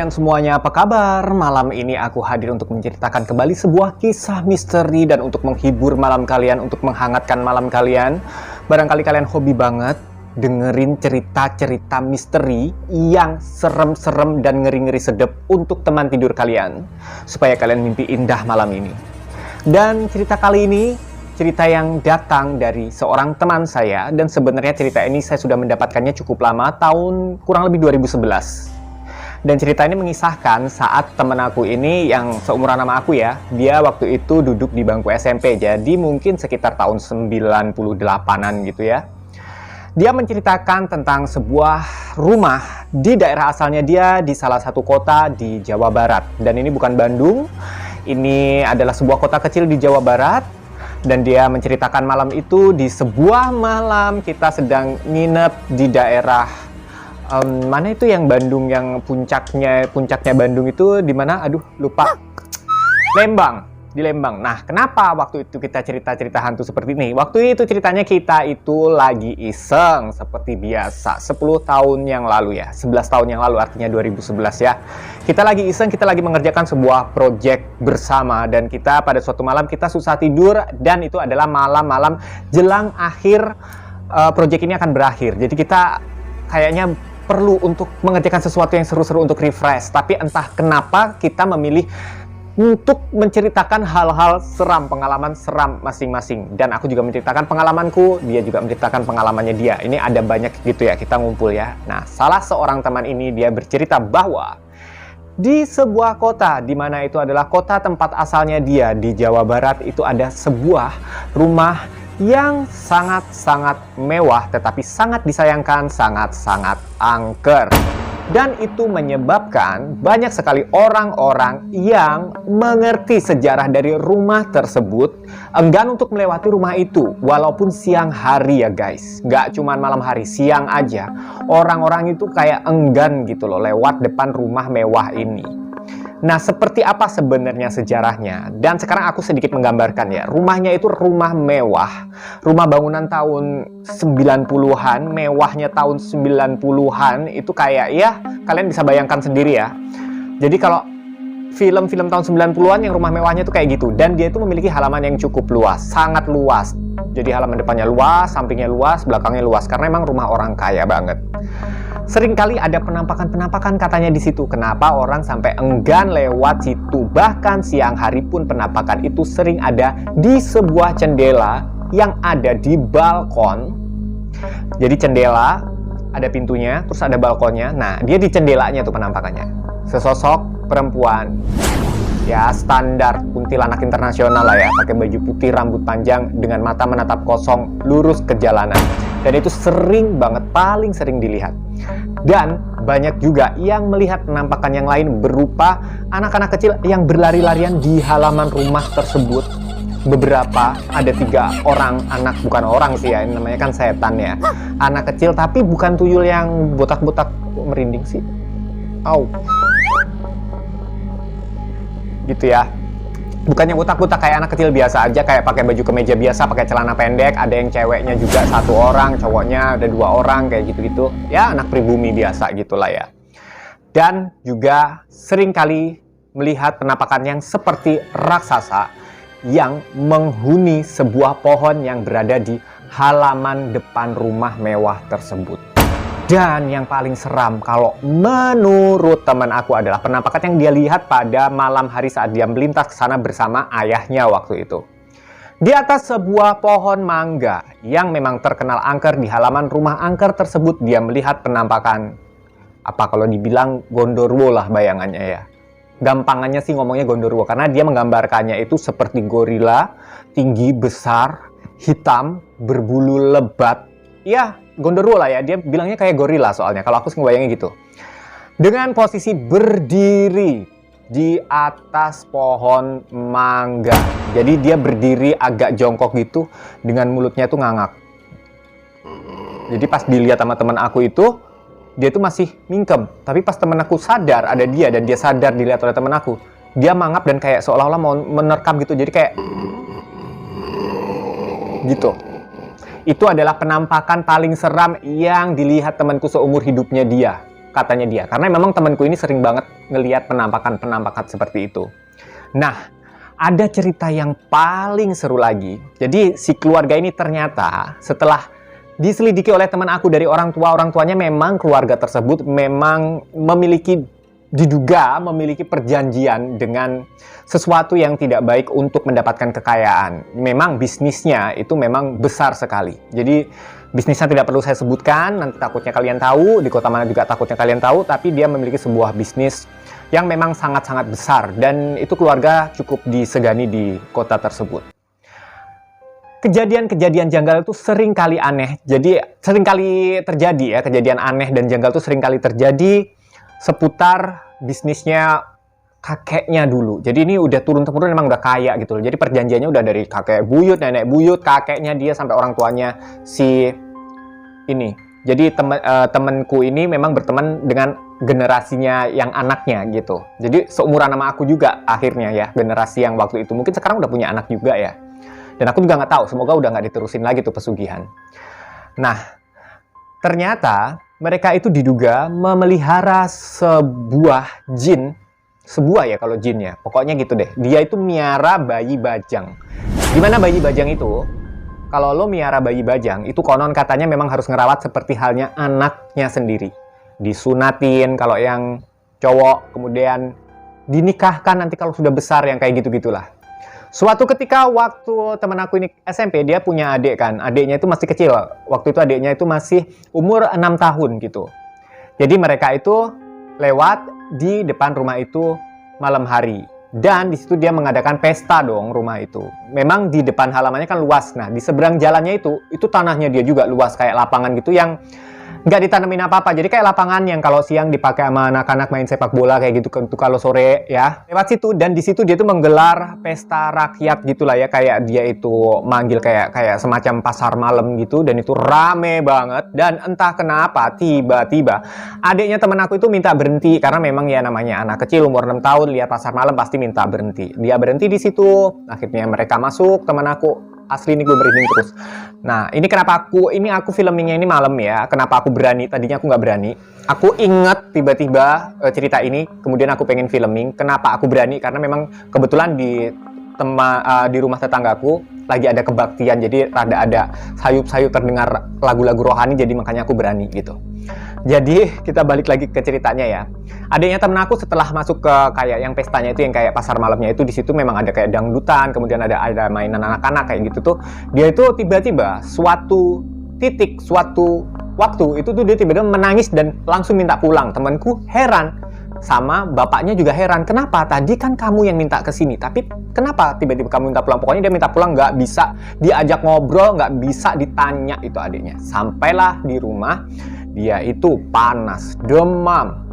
kalian semuanya, apa kabar? Malam ini aku hadir untuk menceritakan kembali sebuah kisah misteri dan untuk menghibur malam kalian, untuk menghangatkan malam kalian. Barangkali kalian hobi banget dengerin cerita-cerita misteri yang serem-serem dan ngeri-ngeri sedep untuk teman tidur kalian, supaya kalian mimpi indah malam ini. Dan cerita kali ini cerita yang datang dari seorang teman saya, dan sebenarnya cerita ini saya sudah mendapatkannya cukup lama, tahun kurang lebih 2011. Dan cerita ini mengisahkan saat temen aku ini yang seumuran sama aku ya, dia waktu itu duduk di bangku SMP, jadi mungkin sekitar tahun 98-an gitu ya. Dia menceritakan tentang sebuah rumah di daerah asalnya dia, di salah satu kota di Jawa Barat. Dan ini bukan Bandung, ini adalah sebuah kota kecil di Jawa Barat. Dan dia menceritakan malam itu di sebuah malam kita sedang nginep di daerah mana itu yang Bandung, yang puncaknya Bandung itu di mana? Aduh, lupa. Lembang, di Lembang. Nah, kenapa waktu itu kita cerita-cerita hantu seperti ini? Waktu itu ceritanya kita itu lagi iseng seperti biasa. 10 tahun yang lalu ya, 11 tahun yang lalu, artinya 2011 ya. Kita lagi iseng, kita lagi mengerjakan sebuah project bersama, dan kita pada suatu malam kita susah tidur, dan itu adalah malam-malam jelang akhir project ini akan berakhir. Jadi kita kayaknya perlu untuk mengerjakan sesuatu yang seru-seru untuk refresh, tapi entah kenapa kita memilih untuk menceritakan hal-hal seram, pengalaman seram masing-masing. Dan aku juga menceritakan pengalamanku, dia juga menceritakan pengalamannya dia. Ini ada banyak gitu ya, kita ngumpul ya. Nah, salah seorang teman ini dia bercerita bahwa di sebuah kota, di mana itu adalah kota tempat asalnya dia di Jawa Barat, itu ada sebuah rumah yang sangat-sangat mewah, tetapi sangat disayangkan, sangat-sangat angker. Dan itu menyebabkan banyak sekali orang-orang yang mengerti sejarah dari rumah tersebut enggan untuk melewati rumah itu, walaupun siang hari ya guys. Nggak cuma malam hari, siang aja orang-orang itu kayak enggan gitu loh lewat depan rumah mewah ini. Nah, seperti apa sebenarnya sejarahnya? Dan sekarang aku sedikit menggambarkan ya. Rumahnya itu rumah mewah. Rumah bangunan tahun 90-an, mewahnya tahun 90-an. Itu kayak ya, kalian bisa bayangkan sendiri ya. Jadi kalau film-film tahun 90-an yang rumah mewahnya itu kayak gitu. Dan dia itu memiliki halaman yang cukup luas, sangat luas. Jadi halaman depannya luas, sampingnya luas, belakangnya luas. Karena emang rumah orang kaya banget. Seringkali ada penampakan-penampakan katanya di situ. Kenapa orang sampai enggan lewat situ? Bahkan siang hari pun penampakan itu sering ada di sebuah jendela yang ada di balkon. Jadi jendela, ada pintunya, terus ada balkonnya. Nah, dia di jendelanya tuh penampakannya. Sesosok perempuan. Ya, standar kuntilanak internasional lah ya. Pakai baju putih, rambut panjang, dengan mata menatap kosong, lurus ke jalanan. Dan itu sering banget, paling sering dilihat. Dan banyak juga yang melihat penampakan yang lain berupa anak-anak kecil yang berlari-larian di halaman rumah tersebut. Beberapa, ada 3 orang anak, bukan orang sih ya, ini namanya kan setan ya. Anak kecil, tapi bukan tuyul yang botak-botak, merinding sih. Au. Gitu ya. Bukannya botak-botak, kayak anak kecil biasa aja, kayak pakai baju kemeja biasa, pakai celana pendek, ada yang ceweknya juga 1 orang, cowoknya ada 2 orang, kayak gitu-gitu. Ya, anak pribumi biasa gitulah ya. Dan juga seringkali melihat penampakan yang seperti raksasa yang menghuni sebuah pohon yang berada di halaman depan rumah mewah tersebut. Dan yang paling seram kalau menurut teman aku adalah penampakan yang dia lihat pada malam hari saat dia melintas ke sana bersama ayahnya waktu itu. Di atas sebuah pohon mangga yang memang terkenal angker, di halaman rumah angker tersebut dia melihat penampakan, apa kalau dibilang gondorwo lah bayangannya ya. Gampangannya sih ngomongnya gondorwo, karena dia menggambarkannya itu seperti gorila, tinggi, besar, hitam, berbulu lebat. Ya, gondorwo lah ya, dia bilangnya kayak gorila soalnya, kalau aku sih ngebayangnya gitu. Dengan posisi berdiri di atas pohon mangga. Jadi dia berdiri agak jongkok gitu, dengan mulutnya tuh ngangak. Jadi pas dilihat sama teman aku itu, dia tuh masih mingkem. Tapi pas teman aku sadar ada dia, dan dia sadar dilihat oleh teman aku, dia mangap dan kayak seolah-olah mau menerkam gitu. Jadi kayak gitu. Itu adalah penampakan paling seram yang dilihat temanku seumur hidupnya dia. katanya dia. Karena memang temanku ini sering banget ngelihat penampakan-penampakan seperti itu. Nah, ada cerita yang paling seru lagi. Jadi si keluarga ini ternyata setelah diselidiki oleh teman aku dari orang tuanya memang keluarga tersebut memang diduga memiliki perjanjian dengan sesuatu yang tidak baik untuk mendapatkan kekayaan. Memang bisnisnya itu memang besar sekali. Jadi bisnisnya tidak perlu saya sebutkan, nanti takutnya kalian tahu, di kota mana juga takutnya kalian tahu, tapi dia memiliki sebuah bisnis yang memang sangat-sangat besar dan itu keluarga cukup disegani di kota tersebut. Kejadian-kejadian janggal itu sering kali aneh. Jadi sering kali terjadi ya, kejadian aneh dan janggal itu sering kali terjadi seputar bisnisnya kakeknya dulu. Jadi ini udah turun-temurun memang udah kaya gitu loh. Jadi perjanjiannya udah dari kakek buyut, nenek buyut, kakeknya dia sampai orang tuanya si ini. Jadi temenku ini memang berteman dengan generasinya yang anaknya gitu. Jadi seumuran sama aku juga akhirnya ya, generasi yang waktu itu. Mungkin sekarang udah punya anak juga ya. Dan aku juga nggak tahu, semoga udah nggak diterusin lagi tuh pesugihan. Nah, ternyata mereka itu diduga memelihara sebuah jin. Sebuah ya kalau jin ya, pokoknya gitu deh. Dia itu miara bayi bajang. Gimana bayi bajang itu? Kalau lo miara bayi bajang, itu konon katanya memang harus ngerawat seperti halnya anaknya sendiri. Disunatin kalau yang cowok, kemudian dinikahkan nanti kalau sudah besar yang kayak gitu-gitulah. Suatu ketika waktu temen aku ini SMP, dia punya adik kan. Adiknya itu masih kecil. Waktu itu adiknya itu masih umur 6 tahun gitu. Jadi mereka itu lewat di depan rumah itu malam hari. Dan di situ dia mengadakan pesta dong rumah itu. Memang di depan halamannya kan luas. Nah, di seberang jalannya itu tanahnya dia juga luas kayak lapangan gitu yang nggak ditanemin apa-apa. Jadi kayak lapangan yang kalau siang dipakai sama anak-anak main sepak bola kayak gitu kalau sore ya. Lewat situ dan di situ dia tuh menggelar pesta rakyat gitulah ya, kayak dia itu manggil kayak semacam pasar malam gitu dan itu rame banget dan entah kenapa tiba-tiba adiknya temen aku itu minta berhenti karena memang ya namanya anak kecil umur 6 tahun lihat pasar malam pasti minta berhenti. Dia berhenti di situ. Akhirnya mereka masuk, temen aku asli ini gue merinding terus. Nah, ini kenapa aku filmingnya ini malam ya. Kenapa aku berani? Tadinya aku nggak berani. Aku inget tiba-tiba cerita ini, kemudian aku pengen filming. Kenapa aku berani? Karena memang kebetulan di rumah tetanggaku lagi ada kebaktian, jadi rada ada sayup-sayup terdengar lagu-lagu rohani, jadi makanya aku berani gitu. Jadi kita balik lagi ke ceritanya ya. Adanya temen aku setelah masuk ke kayak yang pestanya itu yang kayak pasar malamnya itu, di situ memang ada kayak dangdutan, kemudian ada mainan anak-anak kayak gitu tuh. Dia itu tiba-tiba suatu waktu itu tuh dia tiba-tiba menangis dan langsung minta pulang. Temanku heran, sama bapaknya juga heran. Kenapa? Tadi kan kamu yang minta ke sini, tapi kenapa tiba-tiba kamu minta pulang? Pokoknya dia minta pulang, nggak bisa diajak ngobrol, nggak bisa ditanya itu adiknya. Sampailah di rumah, dia itu panas, demam.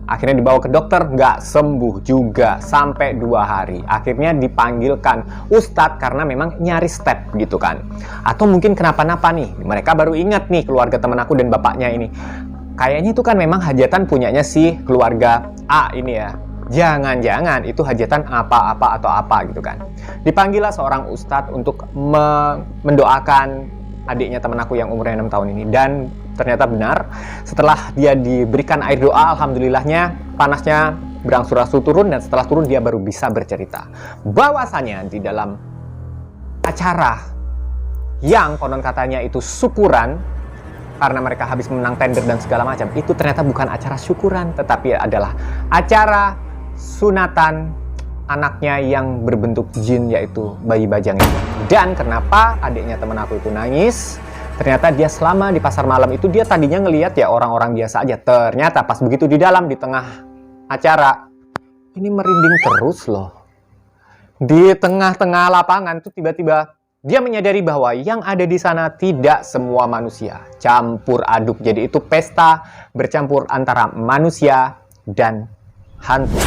Akhirnya dibawa ke dokter, nggak sembuh juga sampai 2 hari. Akhirnya dipanggilkan ustadz karena memang nyaris step gitu kan. Atau mungkin kenapa-napa nih. Mereka baru ingat nih keluarga temen aku dan bapaknya ini. Kayaknya itu kan memang hajatan punyanya si keluarga A ini ya. Jangan-jangan itu hajatan apa-apa atau apa gitu kan. Dipanggillah seorang ustadz untuk mendoakan adiknya teman aku yang umurnya 6 tahun ini. Dan ternyata benar, setelah dia diberikan air doa, alhamdulillahnya panasnya berangsur-angsur turun, dan setelah turun dia baru bisa bercerita bahwasanya di dalam acara yang konon katanya itu syukuran karena mereka habis menang tender dan segala macam, itu ternyata bukan acara syukuran, tetapi adalah acara sunatan anaknya yang berbentuk jin, yaitu bayi bajang itu. Dan kenapa adiknya teman aku itu nangis? Ternyata dia selama di pasar malam itu dia tadinya ngelihat ya orang-orang biasa aja. Ternyata pas begitu di dalam, di tengah acara, ini merinding terus loh. Di tengah-tengah lapangan tuh tiba-tiba dia menyadari bahwa yang ada di sana tidak semua manusia. Campur aduk. Jadi itu pesta bercampur antara manusia dan hantu.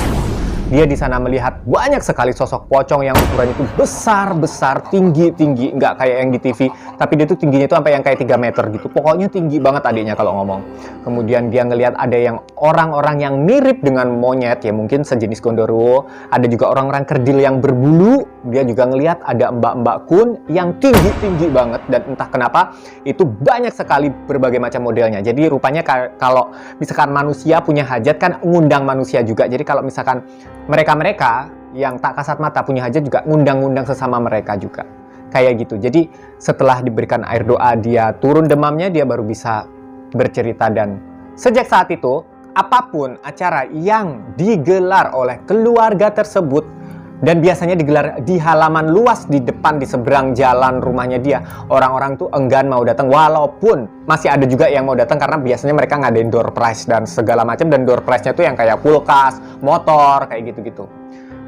Dia di sana melihat banyak sekali sosok pocong yang ukurannya itu besar-besar, tinggi-tinggi, nggak kayak yang di TV, tapi dia tuh tingginya itu sampai yang kayak 3 meter gitu. Pokoknya tinggi banget adiknya kalau ngomong. Kemudian dia ngelihat ada yang orang-orang yang mirip dengan monyet, ya mungkin sejenis gondoruo. Ada juga orang-orang kerdil yang berbulu. Dia juga ngelihat ada mbak-mbak kun yang tinggi-tinggi banget, dan entah kenapa itu banyak sekali berbagai macam modelnya. Jadi rupanya kalau misalkan manusia punya hajat kan ngundang manusia juga. Jadi kalau misalkan mereka-mereka yang tak kasat mata punya hajat juga ngundang-ngundang sesama mereka juga. Kayak gitu. Jadi setelah diberikan air doa, dia turun demamnya, dia baru bisa bercerita. Dan sejak saat itu, apapun acara yang digelar oleh keluarga tersebut, dan biasanya digelar di halaman luas di depan, di seberang jalan rumahnya dia, orang-orang tuh enggan mau datang, walaupun masih ada juga yang mau datang karena biasanya mereka ngadain door prize dan segala macam, dan door prize-nya tuh yang kayak kulkas, motor, kayak gitu-gitu.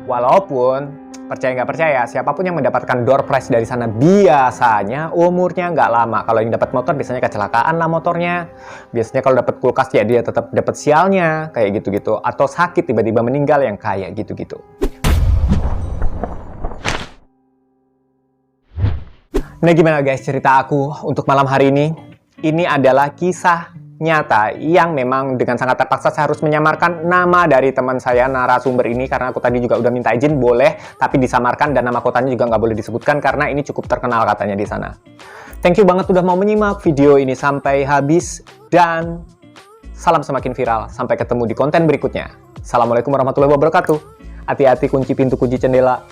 Walaupun percaya nggak percaya, siapapun yang mendapatkan door prize dari sana biasanya umurnya nggak lama. Kalau yang dapat motor biasanya kecelakaan lah motornya. Biasanya kalau dapat kulkas ya dia tetap dapat sialnya, kayak gitu-gitu. Atau sakit tiba-tiba meninggal yang kayak gitu-gitu. Nah, gimana guys cerita aku untuk malam hari ini? Ini adalah kisah nyata yang memang dengan sangat terpaksa saya harus menyamarkan nama dari teman saya narasumber ini, karena aku tadi juga udah minta izin boleh, tapi disamarkan, dan nama kotanya juga nggak boleh disebutkan karena ini cukup terkenal katanya di sana. Thank you banget udah mau menyimak video ini sampai habis, dan salam semakin viral. Sampai ketemu di konten berikutnya. Assalamualaikum warahmatullahi wabarakatuh. Hati-hati kunci pintu, kunci jendela.